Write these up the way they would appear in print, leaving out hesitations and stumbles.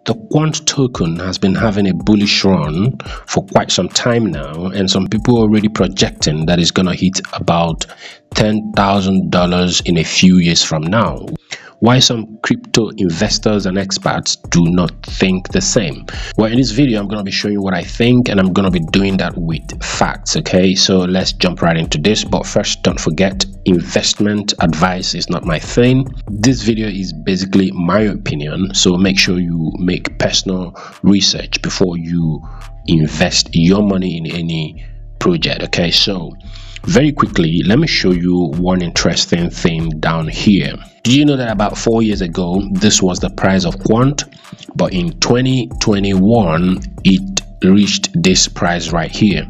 The Quant token has been having a bullish run for quite some time now, and some people are already projecting that it's going to hit about $10,000 in a few years from now. Why some crypto investors and experts do not think the same? Well, in this video, I'm going to be showing you what I think, and I'm going to be doing that with facts. Okay, so let's jump right into this. But first, don't forget, investment advice is not my thing. This video is basically my opinion, so make sure you make personal research before you invest your money in any project. Okay, so very quickly, let me show you one interesting thing down here. Do you know that about 4 years ago, this was the price of Quant, but in 2021, it reached this price right here?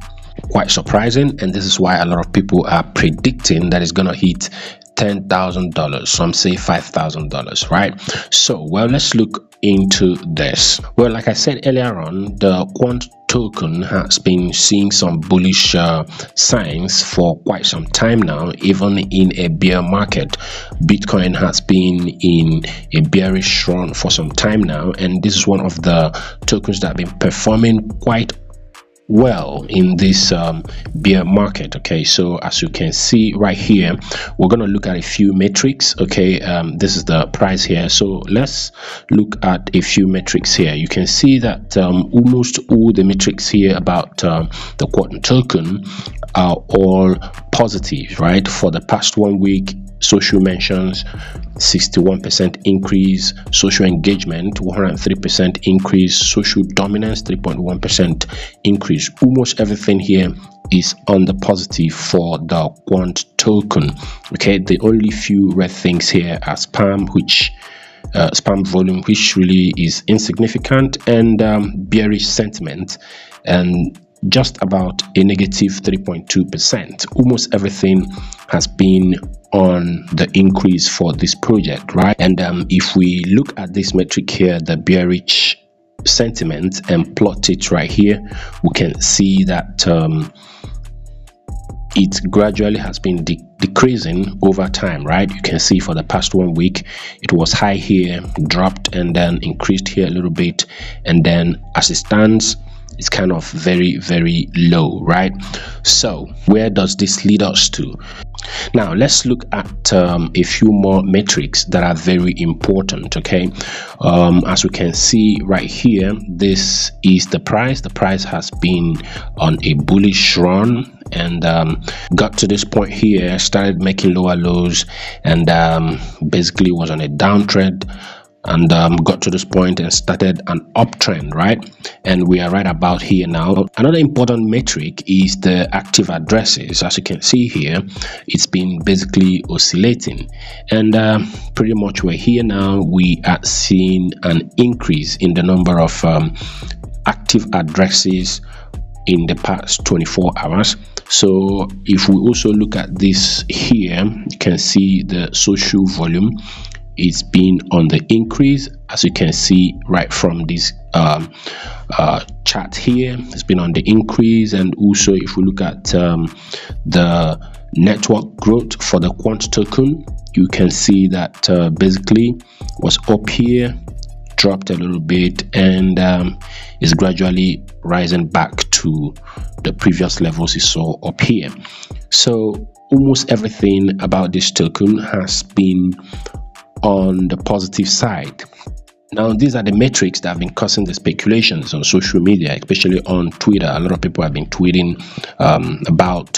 Quite surprising, and this is why a lot of people are predicting that it's gonna hit $10,000, some say $5,000, right? So, well, let's look into this. Well, like I said earlier on, the Quant token has been seeing some bullish signs for quite some time now, even in a bear market. Bitcoin has been in a bearish run for some time now, and this is one of the tokens that have been performing quite well in this bear market. Okay, so as you can see right here, we're going to look at a few metrics. Okay, this is the price here, so let's look at a few metrics here. You can see that almost all the metrics here about the Quant token are all positive, right? For the past 1 week, social mentions 61% increase, social engagement 103% increase, social dominance 3.1% increase. Almost everything here is on the positive for the Quant token. Okay, the only few red things here are spam, which spam volume, which really is insignificant, and bearish sentiment, and just about a negative 3.2%. Almost everything has been on the increase for this project, right? And if we look at this metric here, the bearish sentiment, and plot it right here, we can see that it gradually has been decreasing over time, right? You can see for the past 1 week, it was high here, dropped, and then increased here a little bit, and then as it stands, it's kind of very, very low, right? So where does this lead us to? Now let's look at a few more metrics that are very important. Okay, as we can see right here, this is the price. The price has been on a bullish run, and got to this point here, started making lower lows, and basically was on a downtrend, and got to this point and started an uptrend, right? And we are right about here now. Another important metric is the active addresses. As you can see here, it's been basically oscillating, and pretty much we're here now. We are seeing an increase in the number of active addresses in the past 24 hours. So if we also look at this here, you can see the social volume. It's been on the increase, as you can see right from this chart here. It's been on the increase, and also if we look at the network growth for the Quant token, you can see that basically was up here, dropped a little bit, and is gradually rising back to the previous levels you saw up here. So almost everything about this token has been on the positive side. Now, these are the metrics that have been causing the speculations on social media, especially on Twitter. A lot of people have been tweeting about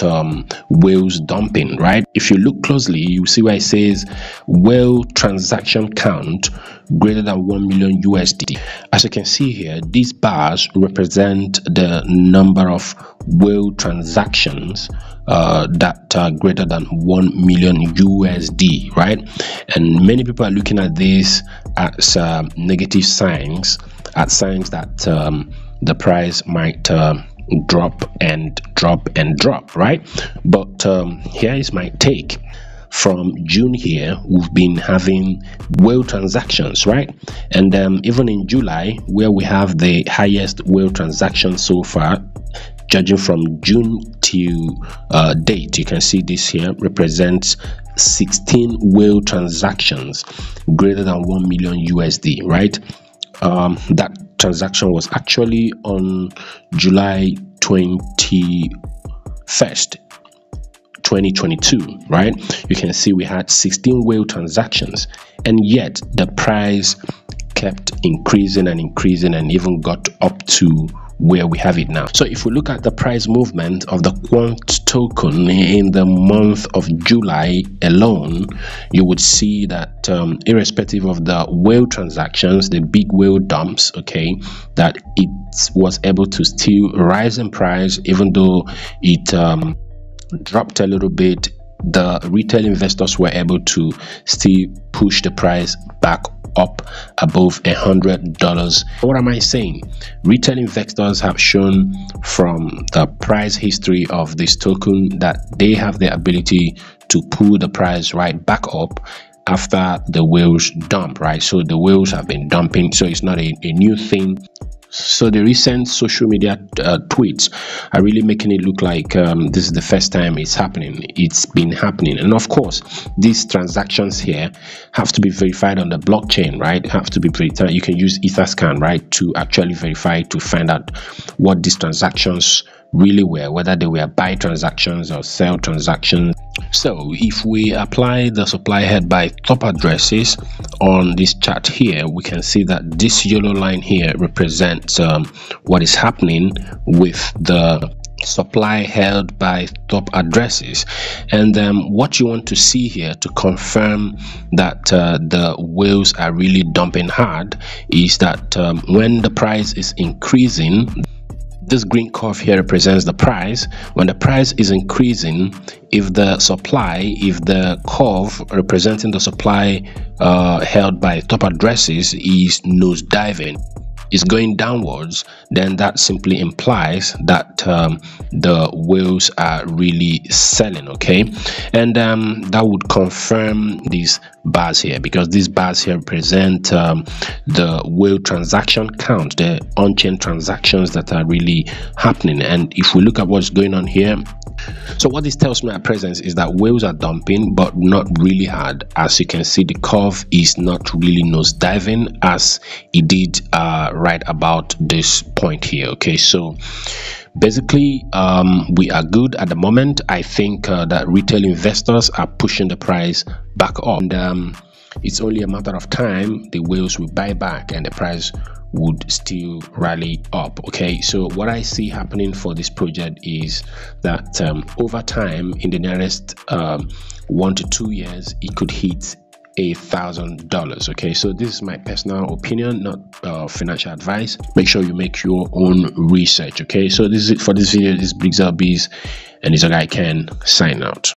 whales dumping, right? If you look closely, you see where it says whale transaction count greater than 1 million USD. As you can see here, these bars represent the number of whale transactions that are greater than 1 million USD, right? And many people are looking at this as negative signs, as signs that the price might drop and drop and drop, right? But here is my take. From June here, we've been having whale transactions, right? And even in July, where we have the highest whale transactions so far, judging from June to date, you can see this here represents 16 whale transactions greater than 1 million USD, right? that transaction was actually on July 21st, 2022, right? You can see we had 16 whale transactions, and yet the price kept increasing and increasing and even got up to where we have it now. So if we look at the price movement of the Quant token in the month of July alone, you would see that irrespective of the whale transactions, the big whale dumps, okay, that it was able to still rise in price. Even though it dropped a little bit, the retail investors were able to still push the price back up above $100. What am I saying? Retail investors have shown from the price history of this token that they have the ability to pull the price right back up after the whales dump, right? So the whales have been dumping, so it's not a new thing. So the recent social media tweets are really making it look like this is the first time it's happening. It's been happening, and of course these transactions here have to be verified on the blockchain, right? Have to be verified. You can use Etherscan, right, to actually verify, to find out what these transactions really were, whether they were buy transactions or sell transactions. So if we apply the supply head by top addresses on this chart here, we can see that this yellow line here represents what is happening with the supply held by top addresses. And what you want to see here to confirm that the whales are really dumping hard is that when the price is increasing, this green curve here represents the price. When the price is increasing, if the curve representing the supply held by top addresses is nosediving, is going downwards, then that simply implies that the whales are really selling, okay? And that would confirm these bars here, because these bars here represent the whale transaction count, the on-chain transactions that are really happening. And if we look at what's going on here, so what this tells me at present is that whales are dumping, but not really hard. As you can see, the curve is not really nosediving as it did right about this point here, okay? So basically we are good at the moment. I think that retail investors are pushing the price back up, and it's only a matter of time the whales will buy back and the price would still rally up, okay? So what I see happening for this project is that over time, in the nearest 1 to 2 years, it could hit $1,000, okay? So this is my personal opinion, not financial advice. Make sure you make your own research, okay? So this is it for this video. This is Briggs LBs, and it's a guy Ken sign out.